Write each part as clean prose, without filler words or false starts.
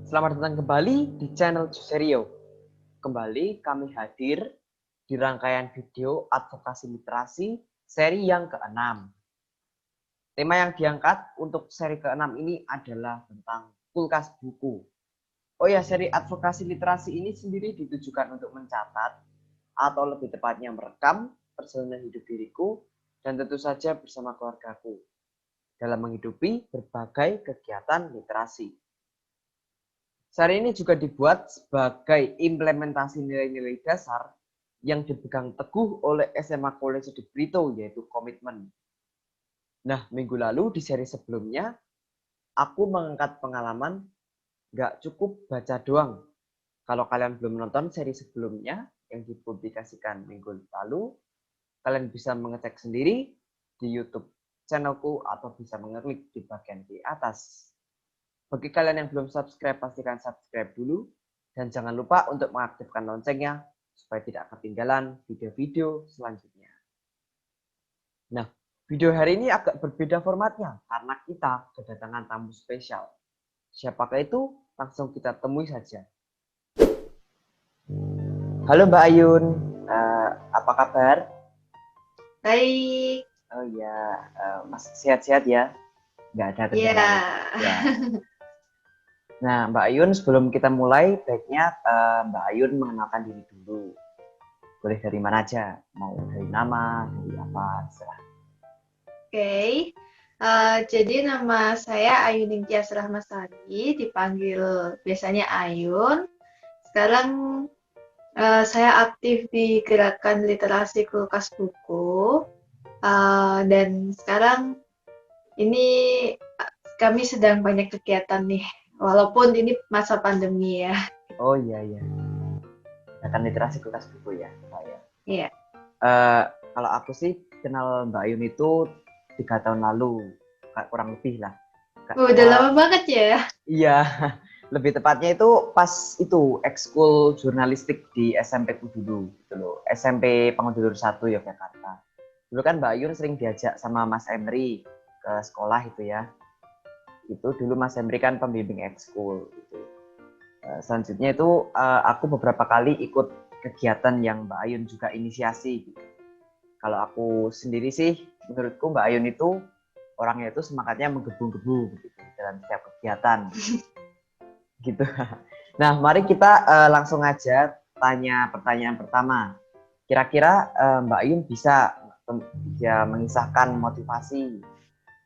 Selamat datang kembali di channel Juserio. Kembali kami hadir di rangkaian video advokasi literasi seri yang ke-6. Tema yang diangkat untuk seri ke-6 ini adalah tentang kulkas buku. Oh ya, seri advokasi literasi ini sendiri ditujukan untuk mencatat atau lebih tepatnya merekam perjalanan hidup diriku dan tentu saja bersama keluargaku dalam menghidupi berbagai kegiatan literasi. Seri ini juga dibuat sebagai implementasi nilai-nilai dasar yang dipegang teguh oleh SMA College di Brito, yaitu komitmen. Nah, minggu lalu di seri sebelumnya, aku mengangkat pengalaman nggak cukup baca doang. Kalau kalian belum nonton seri sebelumnya yang dipublikasikan minggu lalu, kalian bisa mengecek sendiri di YouTube channelku atau bisa mengeklik di bagian di atas. Bagi kalian yang belum subscribe, pastikan subscribe dulu. Dan jangan lupa untuk mengaktifkan loncengnya supaya tidak ketinggalan video-video selanjutnya. Nah, video hari ini agak berbeda formatnya karena kita kedatangan tamu spesial. Siapakah itu? Langsung kita temui saja. Halo Mbak Ayun, apa kabar? Baik. Oh ya, masih sehat-sehat ya? Nggak ada kendala ya. Nah, Mbak Ayun, sebelum kita mulai, baiknya Mbak Ayun mengenalkan diri dulu. Boleh dari mana aja, mau dari nama, dari apa, terserah. Oke. Jadi nama saya Ayun Ningtyas Rahmasari, dipanggil biasanya Ayun. Sekarang saya aktif di gerakan literasi kulkas buku. Dan sekarang ini kami sedang banyak kegiatan nih, walaupun ini masa pandemi ya. Oh iya. Akan literasi kulkas buku ya, Mbak ya. Iya. Kalau aku sih kenal Mbak Ayun itu 3 tahun lalu, kurang lebih lah. Udah lama banget ya. Iya, lebih tepatnya itu pas itu ekskul jurnalistik di SMP ku dulu, gitu loh. SMP Pangudulur 1 Yogyakarta. Dulu kan Mbak Ayun sering diajak sama Mas Emri ke sekolah itu ya. Itu dulu Mas Emri kan pembimbing ekskul gitu. Selanjutnya itu aku beberapa kali ikut kegiatan yang Mbak Ayun juga inisiasi gitu. Kalau aku sendiri sih menurutku Mbak Ayun itu orangnya itu semangatnya menggebu-gebu gitu dalam setiap kegiatan gitu. Nah, mari kita langsung aja tanya pertanyaan pertama. Kira-kira Mbak Ayun bisa mengisahkan motivasi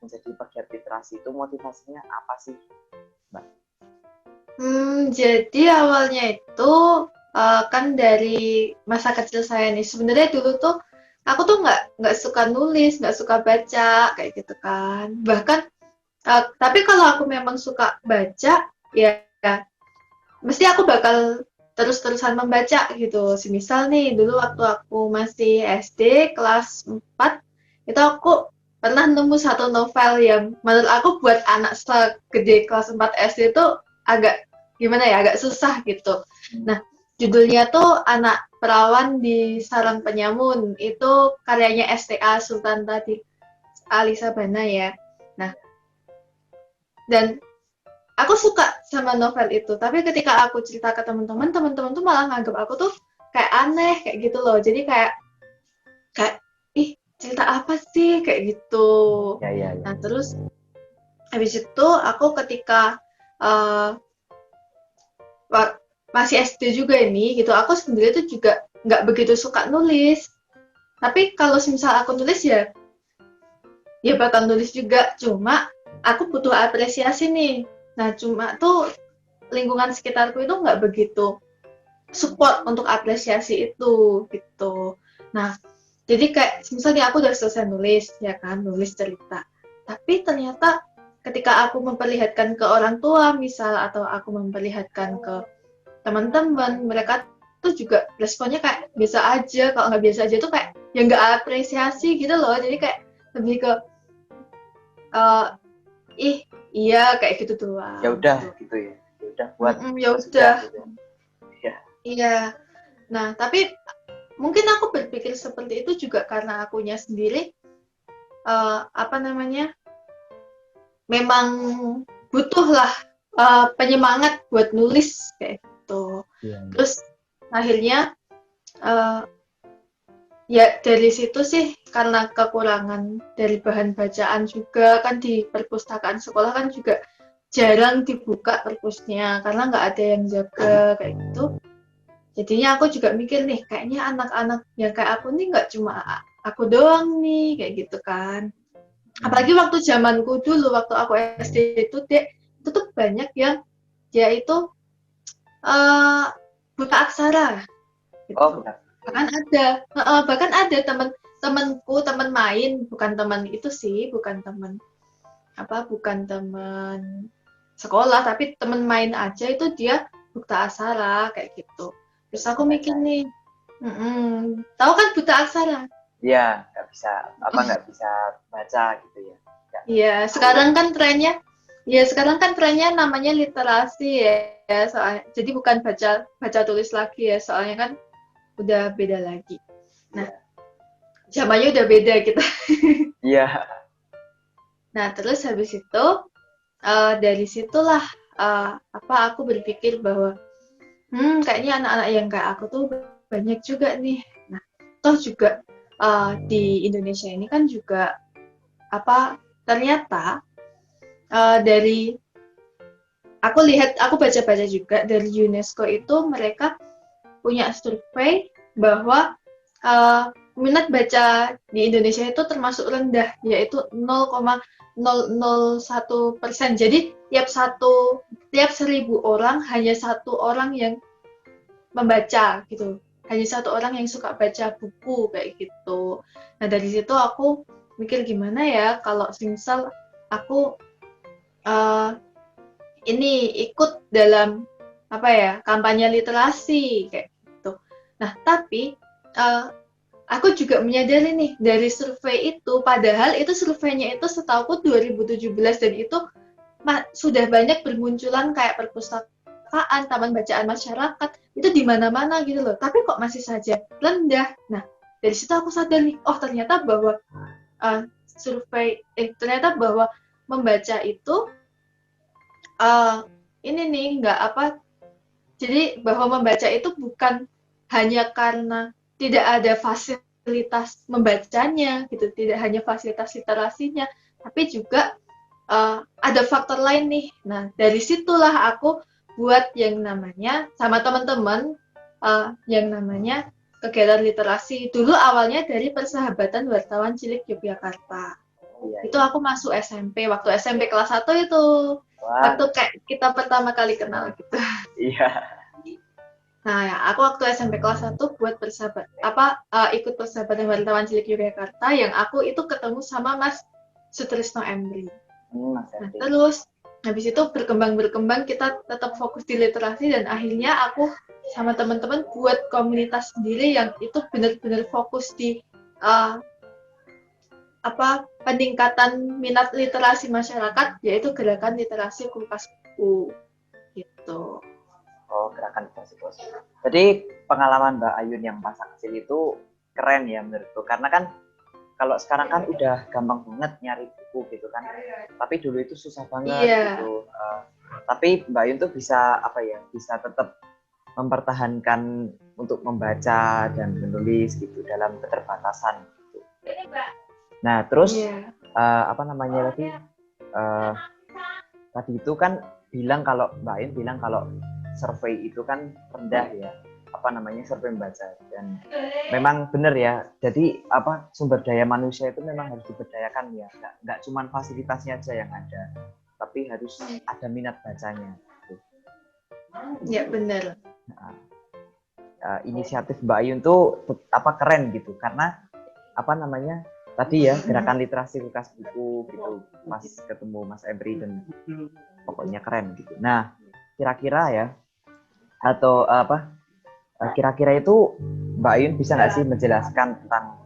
menjadi pegiat literasi itu motivasinya apa sih, Mbak? Jadi awalnya itu kan dari masa kecil saya nih. Sebenarnya dulu tuh aku tuh nggak suka nulis, nggak suka baca kayak gitu kan. Bahkan tapi kalau aku memang suka baca, ya mesti aku bakal terus-terusan membaca gitu. Semisal nih dulu waktu aku masih SD kelas 4 itu aku pernah nemu satu novel yang menurut aku buat anak segede kelas 4 SD itu agak gimana ya, agak susah gitu. Nah, judulnya tuh Anak Perawan di Sarang Penyamun. Itu karyanya STA Sultan Tadi Alisa Bana ya. Nah, dan aku suka sama novel itu, tapi ketika aku cerita ke teman-teman, teman-teman tuh malah nganggap aku tuh kayak aneh kayak gitu loh. Jadi kayak ih, cerita apa sih kayak gitu. Ya. Nah, terus habis itu aku ketika uh, masih SD juga ini gitu, aku sendiri tuh juga nggak begitu suka nulis. Tapi kalau misal aku nulis ya bakal nulis juga. Cuma aku butuh apresiasi nih. Nah, cuma tuh lingkungan sekitarku itu nggak begitu support untuk apresiasi itu gitu. Nah, jadi kayak misalnya aku udah selesai nulis ya kan, nulis cerita. Tapi ternyata ketika aku memperlihatkan ke orang tua misal atau aku memperlihatkan ke teman-teman, mereka tuh juga responnya kayak biasa aja. Kalau nggak biasa aja tuh kayak ya nggak apresiasi gitu loh. Jadi kayak lebih ke uh, ih iya kayak gitu Ya doang udah gitu. gitu ya. Ya udah buat Ya sudah udah. gitu. Ya. Iya. Nah, tapi mungkin aku berpikir seperti itu juga karena akunya sendiri apa namanya memang butuh lah penyemangat buat nulis kayak gitu. Iya. Terus akhirnya uh, ya dari situ sih karena kekurangan dari bahan bacaan juga kan di perpustakaan sekolah kan juga jarang dibuka perpusnya karena nggak ada yang jaga kayak gitu. Jadinya aku juga mikir nih kayaknya anak-anak yang kayak aku nih nggak cuma aku doang nih kayak gitu kan. Apalagi waktu zamanku dulu waktu aku SD itu dek itu tuh banyak yang dia itu buta aksara Oh, gitu. benar. Bahkan ada temen-temenku, temen main, bukan temen itu sih, bukan temen sekolah, tapi temen main aja itu dia buta aksara kayak gitu. Terus aku mikir nih, tahu kan buta aksara? Iya, nggak bisa baca gitu ya. Nggak Iya, tahu. sekarang kan trennya namanya literasi ya, soalnya. Jadi bukan baca tulis lagi ya, soalnya kan udah beda lagi. Nah, Iya. zamannya udah beda gitu. Iya. Nah, terus habis itu dari situlah aku berpikir bahwa kayaknya anak-anak yang kayak aku tuh banyak juga nih. Nah, toh juga di Indonesia ini kan juga ternyata dari aku baca-baca juga dari UNESCO itu mereka punya survei bahwa minat baca di Indonesia itu termasuk rendah, yaitu 0,001%. Jadi tiap 1.000 orang hanya satu orang yang membaca gitu, hanya satu orang yang suka baca buku kayak gitu. Nah dari situ aku mikir gimana ya kalau misal aku uh, ini ikut dalam kampanye literasi kayak gitu. Nah tapi aku juga menyadari nih dari survei itu, padahal itu surveinya itu setauku 2017 dan itu sudah banyak bermunculan kayak perpustakaan, taman bacaan masyarakat, itu di mana-mana gitu loh. Tapi kok masih saja rendah. Nah, dari situ aku sadar nih, oh ternyata bahwa ternyata bahwa membaca itu ini nih jadi bahwa membaca itu bukan hanya karena tidak ada fasilitas membacanya gitu, tidak hanya fasilitas literasinya, tapi juga ada faktor lain nih. Nah, dari situlah aku buat yang namanya sama teman-teman yang namanya kegiatan literasi. Dulu awalnya dari Persahabatan Wartawan Cilik Yogyakarta. Iya, Itu iya. aku masuk SMP, waktu SMP kelas 1 itu. Wah, Waktu kayak kita pertama kali kenal gitu. iya. Nah, ya, aku waktu SMP kelas 1 buat ikut Persahabatan Wartawan Cilik Yogyakarta yang aku itu ketemu sama Mas Sutrisno Emri. Mas Nah, Henry. terus habis itu berkembang kita tetap fokus di literasi dan akhirnya aku sama teman-teman buat komunitas sendiri yang itu benar-benar fokus di uh, peningkatan minat literasi masyarakat, yaitu gerakan literasi Kulkas Buku gitu. Oh, gerakan literasi kelas. Jadi pengalaman Mbak Ayun yang masa kecil itu keren ya menurutku. Karena kan kalau sekarang kan udah gampang banget nyari buku gitu kan. Tapi dulu itu susah banget gitu. Tapi Mbak Ayun tuh bisa tetap mempertahankan untuk membaca dan menulis gitu dalam keterbatasan gitu. Nah, terus tadi itu kan Mbak Ayun bilang kalau survei itu kan rendah ya, survei membaca, dan memang benar ya. Jadi sumber daya manusia itu memang harus diberdayakan ya, nggak cuma fasilitasnya aja yang ada, tapi harus ada minat bacanya gitu. Ya benar. Inisiatif Mbak Ayun tuh keren gitu, karena tadi ya gerakan literasi Kulkas Buku gitu, pas ketemu Mas Emri dan pokoknya keren gitu. Nah, kira-kira itu Mbak Ayun bisa nggak sih menjelaskan tentang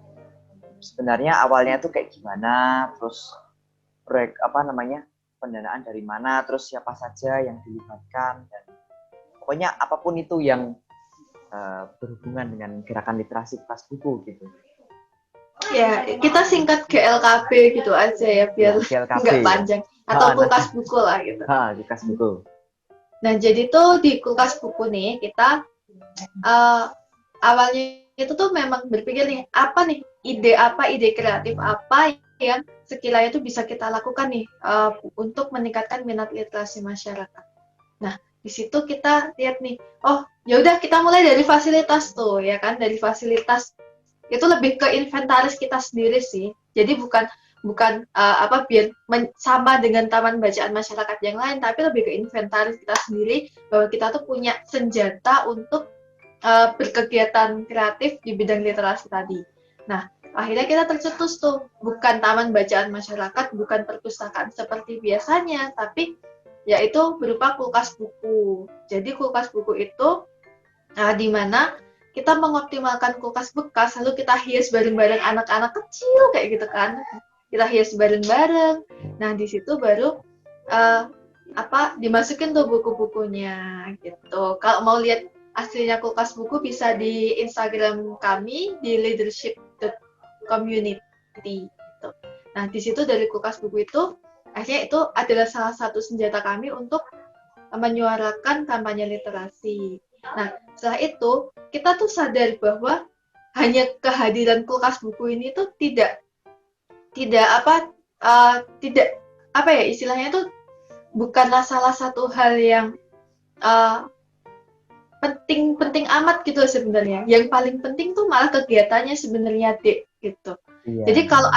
sebenarnya awalnya itu kayak gimana, terus proyek pendanaan dari mana, terus siapa saja yang dilibatkan, dan pokoknya apapun itu yang berhubungan dengan gerakan literasi Kulkas Buku gitu. Ya, kita singkat GLKB gitu aja ya biar nggak panjang, atau Kulkas Buku lah gitu. Kulkas Buku. Nah, jadi tuh di kulkas buku nih kita uh, awalnya itu tuh memang berpikir nih, apa ide kreatif apa yang sekiranya itu bisa kita lakukan nih untuk meningkatkan minat literasi masyarakat. Nah, di situ kita lihat nih, oh ya udah kita mulai dari fasilitas tuh ya kan, dari fasilitas itu lebih ke inventaris kita sendiri sih. Jadi bukan bukan biar sama dengan taman bacaan masyarakat yang lain, tapi lebih ke inventaris kita sendiri bahwa kita tuh punya senjata untuk berkegiatan kreatif di bidang literasi tadi. Nah, akhirnya kita tercetus tuh, bukan taman bacaan masyarakat, bukan perpustakaan seperti biasanya, tapi yaitu berupa kulkas buku. Jadi kulkas buku itu di mana kita mengoptimalkan kulkas bekas, lalu kita hias bareng-bareng anak-anak kecil kayak gitu kan. Kita hias bareng-bareng. Nah, di situ baru dimasukin tuh buku-bukunya gitu. Kalau mau lihat aslinya kulkas buku bisa di Instagram kami di leadership.community gitu. Nah, di situ dari kulkas buku itu akhirnya itu adalah salah satu senjata kami untuk menyuarakan kampanye literasi. Nah, setelah itu kita tuh sadar bahwa hanya kehadiran kulkas buku ini tuh tidak istilahnya tuh bukanlah salah satu hal yang penting amat gitu sebenarnya. Yang paling penting tuh malah kegiatannya sebenarnya, Dek, gitu. Iya. Jadi kalau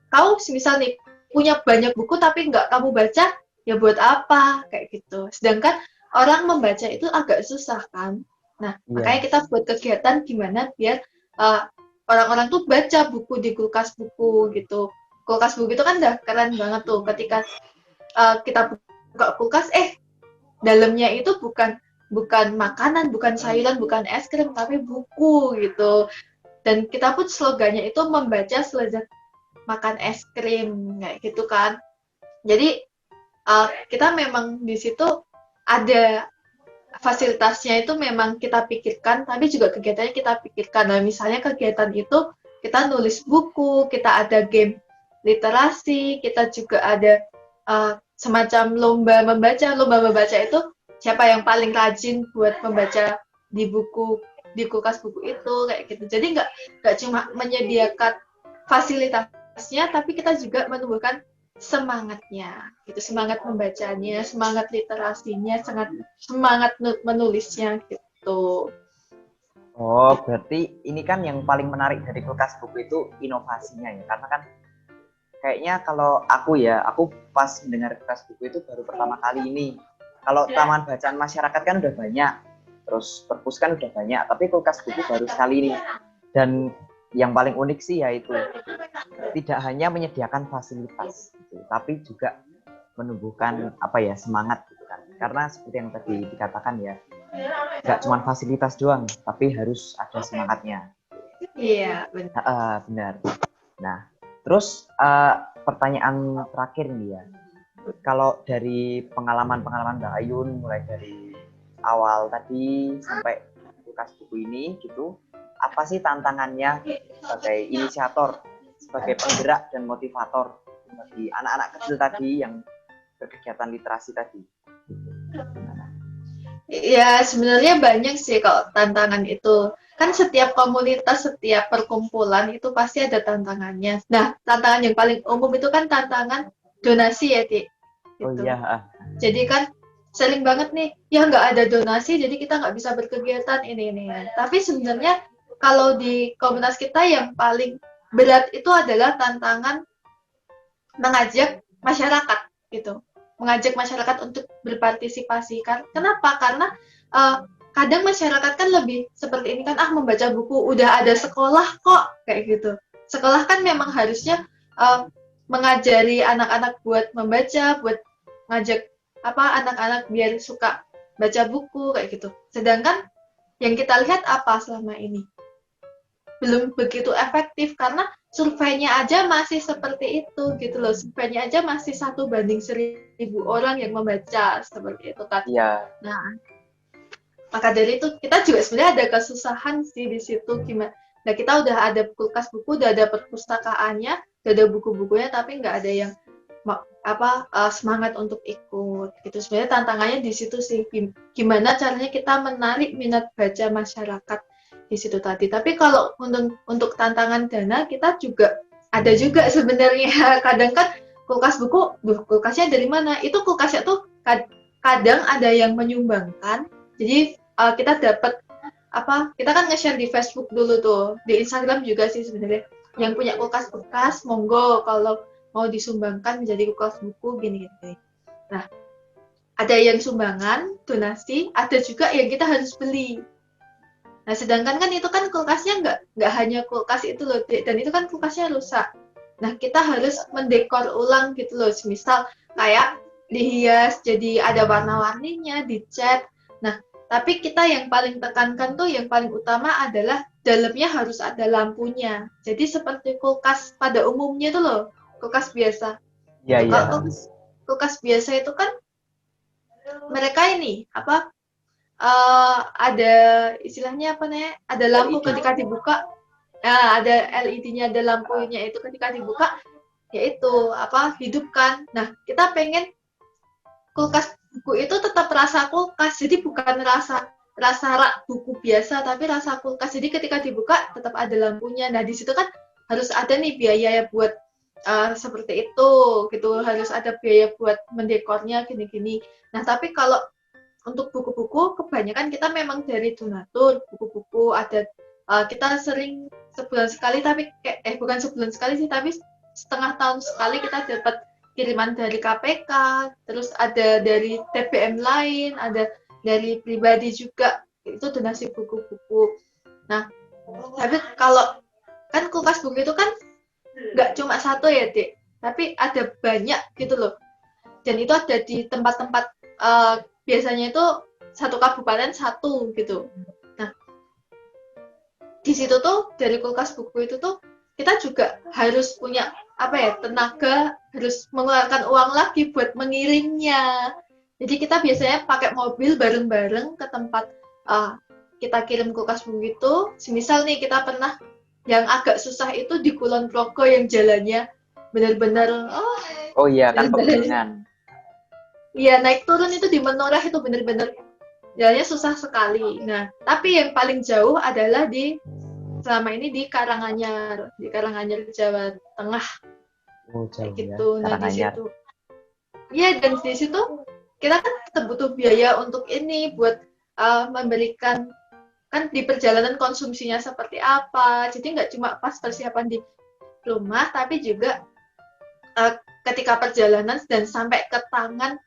kamu misal nih punya banyak buku tapi nggak kamu baca, ya buat apa kayak gitu. Sedangkan orang membaca itu agak susah kan. Nah, makanya kita buat kegiatan gimana biar orang-orang tuh baca buku di kulkas buku gitu. Kulkas buku itu kan udah keren banget tuh ketika kita buka kulkas, dalamnya itu bukan makanan, bukan sayuran, bukan es krim, tapi buku gitu. Dan kita pun slogannya itu membaca selezat makan es krim kayak gitu kan. Jadi kita memang di situ ada fasilitasnya itu memang kita pikirkan, tapi juga kegiatannya kita pikirkan. Nah, misalnya kegiatan itu kita nulis buku, kita ada game literasi, kita juga ada semacam lomba membaca itu siapa yang paling rajin buat membaca di kulkas buku itu kayak gitu. Jadi nggak cuma menyediakan fasilitasnya, tapi kita juga menumbuhkan semangatnya, gitu, semangat membacanya, semangat literasinya, semangat menulisnya gitu. Oh, berarti ini kan yang paling menarik dari kulkas buku itu inovasinya ya, karena kan kayaknya kalau aku pas mendengar kulkas buku itu baru pertama kali ini. Kalau taman bacaan masyarakat kan udah banyak, terus perpus kan udah banyak, tapi kulkas buku baru sekali ini. Dan yang paling unik sih yaitu tidak hanya menyediakan fasilitas, gitu, tapi juga menumbuhkan semangat gitu kan. Karena seperti yang tadi dikatakan ya, nggak cuma fasilitas doang, tapi harus ada semangatnya. Iya, benar. Benar. Nah, terus pertanyaan terakhir nih ya. Kalau dari pengalaman Mbak Ayun mulai dari awal tadi sampai kulkas buku ini gitu, apa sih tantangannya sebagai inisiator, sebagai penggerak dan motivator bagi anak-anak kecil tadi yang berkegiatan literasi tadi? Ya, sebenarnya banyak sih kalau tantangan itu. Kan setiap komunitas, setiap perkumpulan itu pasti ada tantangannya. Nah, tantangan yang paling umum itu kan tantangan donasi ya, Dik. Gitu. Oh iya. Jadi kan sering banget nih, ya nggak ada donasi, jadi kita nggak bisa berkegiatan ini. Tapi sebenarnya kalau di komunitas kita yang paling berat itu adalah tantangan mengajak masyarakat gitu. Mengajak masyarakat untuk berpartisipasi kan. Kenapa? Karena kadang masyarakat kan lebih seperti ini kan, membaca buku udah ada sekolah kok kayak gitu. Sekolah kan memang harusnya mengajari anak-anak buat membaca, buat ngajak anak-anak biar suka baca buku kayak gitu. Sedangkan yang kita lihat apa selama ini? Belum begitu efektif karena surveinya aja masih seperti itu gitu loh. Surveinya aja masih 1:1000 orang yang membaca seperti itu kan. Iya. Nah, maka dari itu kita juga sebenarnya ada kesusahan sih di situ gimana. Nah, kita udah ada kulkas buku, udah ada perpustakaannya, udah ada buku-bukunya, tapi nggak ada yang semangat untuk ikut gitu. Sebenarnya tantangannya di situ sih, gimana caranya kita menarik minat baca masyarakat di situ tadi. Tapi kalau untuk tantangan dana kita juga ada juga sebenarnya. Kadang kan kulkasnya dari mana? Itu kulkasnya tuh kadang ada yang menyumbangkan. Jadi kita dapat kita kan nge-share di Facebook dulu tuh, di Instagram juga sih sebenarnya. Yang punya kulkas bekas, monggo kalau mau disumbangkan menjadi kulkas buku gini-gini. Nah, ada yang sumbangan, donasi, ada juga yang kita harus beli. Nah, sedangkan kan itu kan kulkasnya nggak hanya kulkas itu loh, dan itu kan kulkasnya rusak. Nah, kita harus mendekor ulang gitu loh, misal kayak dihias jadi ada warna-warninya, dicat. Nah, tapi kita yang paling tekankan tuh, yang paling utama adalah dalamnya harus ada lampunya. Jadi seperti kulkas pada umumnya tuh loh, kulkas biasa. Iya, iya. Kalau kulkas biasa itu kan mereka ini ada istilahnya apa namanya? Ada lampu ketika dibuka. Nah, ada LED-nya, ada lampunya itu ketika dibuka, yaitu hidupkan. Nah, kita pengen kulkas buku itu tetap rasa kulkas, jadi bukan rasa rak buku biasa, tapi rasa kulkas. Jadi ketika dibuka tetap ada lampunya. Nah, di situ kan harus ada nih biaya buat seperti itu, gitu. Harus ada biaya buat mendekornya gini-gini. Nah, tapi kalau untuk buku-buku, kebanyakan kita memang dari donatur, buku-buku ada kita sering sebulan sekali, tapi bukan sebulan sekali sih, tapi setengah tahun sekali kita dapat kiriman dari KPK, terus ada dari TBM lain, ada dari pribadi juga, itu donasi buku-buku. Nah, tapi kalau kan kulkas buku itu kan nggak cuma satu ya, Dek, tapi ada banyak gitu loh. Dan itu ada di tempat-tempat biasanya itu satu kabupaten satu gitu. Nah, di situ tuh dari kulkas buku itu tuh kita juga harus punya tenaga, harus mengeluarkan uang lagi buat mengirimnya. Jadi kita biasanya pakai mobil bareng-bareng ke tempat kita kirim kulkas buku itu. Semisal nih kita pernah yang agak susah itu di Kulon Progo yang jalannya benar-benar oh iya kan pegunungan. Iya, naik turun itu di Menoreh itu benar-benar jalannya susah sekali. Nah, tapi yang paling jauh adalah selama ini di Karanganyar Jawa Tengah. Oh, jauh gitu. Ya. Nah, di situ. Iya, dan di situ kita kan tetap butuh biaya untuk ini buat memberikan kan di perjalanan konsumsinya seperti apa. Jadi nggak cuma pas persiapan di rumah, tapi juga ketika perjalanan dan sampai ke tangan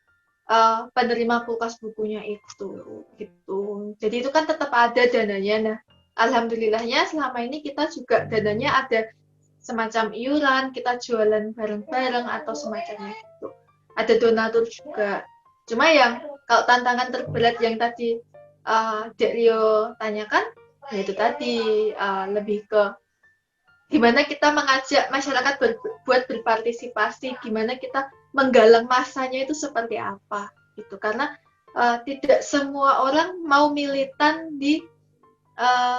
penerima kulkas bukunya itu gitu. Jadi itu kan tetap ada dananya. Nah, alhamdulillahnya selama ini kita juga dananya ada semacam iuran, kita jualan bareng-bareng atau semacamnya itu. Ada donatur juga. Cuma yang kalau tantangan terberat yang tadi Dek Rio tanyakan, yaitu tadi lebih ke gimana kita mengajak masyarakat buat berpartisipasi, gimana kita menggalang masanya itu seperti apa gitu. Karena tidak semua orang mau militan di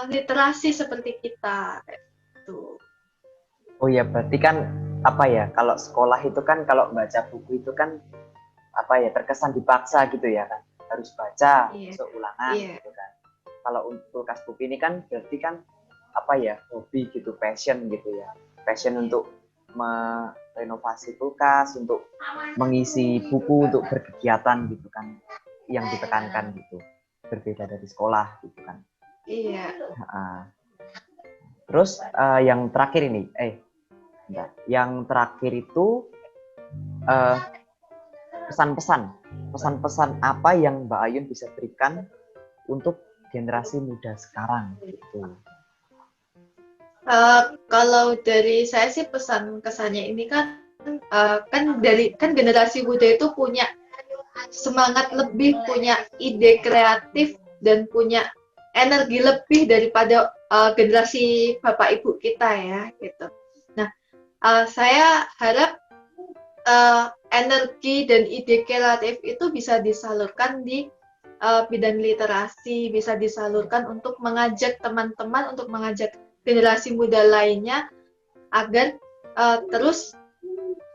literasi seperti kita gitu. Oh ya, berarti kan kalau sekolah itu kan kalau baca buku itu kan terkesan dipaksa gitu ya kan, harus baca seulangan gitu kan. Kalau untuk kulkas buku ini kan berarti kan hobi gitu, passion gitu ya, untuk merenovasi kulkas, untuk mengisi buku, untuk berkegiatan gitu kan, yang ditekankan gitu, berbeda dari sekolah gitu kan. Iya. Terus yang terakhir ini, yang terakhir itu pesan-pesan apa yang Mbak Ayun bisa berikan untuk generasi muda sekarang gitu? Kalau dari saya sih pesan kesannya ini kan generasi muda itu punya semangat lebih, punya ide kreatif dan punya energi lebih daripada generasi bapak ibu kita ya gitu. Nah, saya harap energi dan ide kreatif itu bisa disalurkan di bidang literasi, bisa disalurkan untuk mengajak teman-teman, untuk mengajak generasi muda lainnya agar terus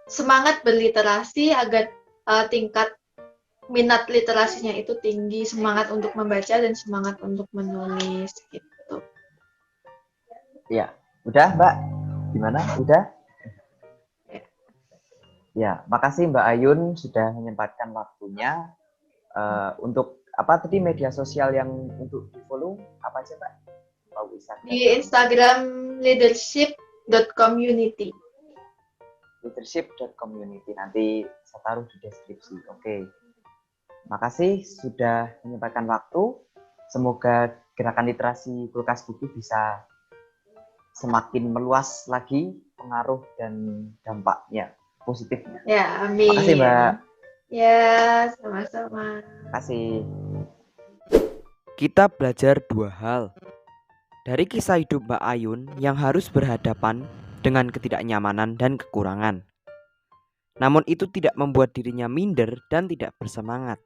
semangat berliterasi agar tingkat minat literasinya itu tinggi, semangat untuk membaca dan semangat untuk menulis gitu. Ya, udah Mbak. Gimana? Udah? Ya. Ya, makasih Mbak Ayun sudah menyempatkan waktunya untuk apa tadi media sosial yang untuk di follow apa aja Mbak? Di Instagram leadership.community. Leadership.community, nanti saya taruh di deskripsi. Oke. Makasih sudah menyempatkan waktu. Semoga gerakan literasi kulkas buku bisa semakin meluas lagi pengaruh dan dampaknya positifnya. Ya, amin. Makasih Mbak. Ya, sama-sama. Makasih. Kita belajar dua hal dari kisah hidup Mbak Ayun yang harus berhadapan dengan ketidaknyamanan dan kekurangan. Namun itu tidak membuat dirinya minder dan tidak bersemangat.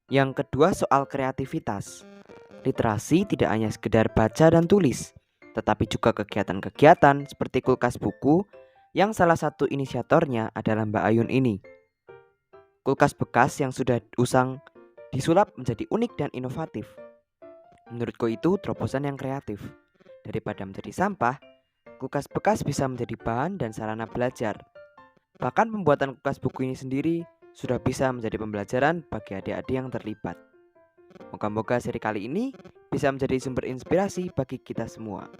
Yang kedua soal kreativitas. Literasi tidak hanya sekedar baca dan tulis, tetapi juga kegiatan-kegiatan seperti kulkas buku yang salah satu inisiatornya adalah Mbak Ayun ini. Kulkas bekas yang sudah usang disulap menjadi unik dan inovatif. Menurutku itu terobosan yang kreatif. Daripada menjadi sampah, kulkas bekas bisa menjadi bahan dan sarana belajar. Bahkan pembuatan kulkas buku ini sendiri sudah bisa menjadi pembelajaran bagi adik-adik yang terlibat. Moga-moga seri kali ini bisa menjadi sumber inspirasi bagi kita semua.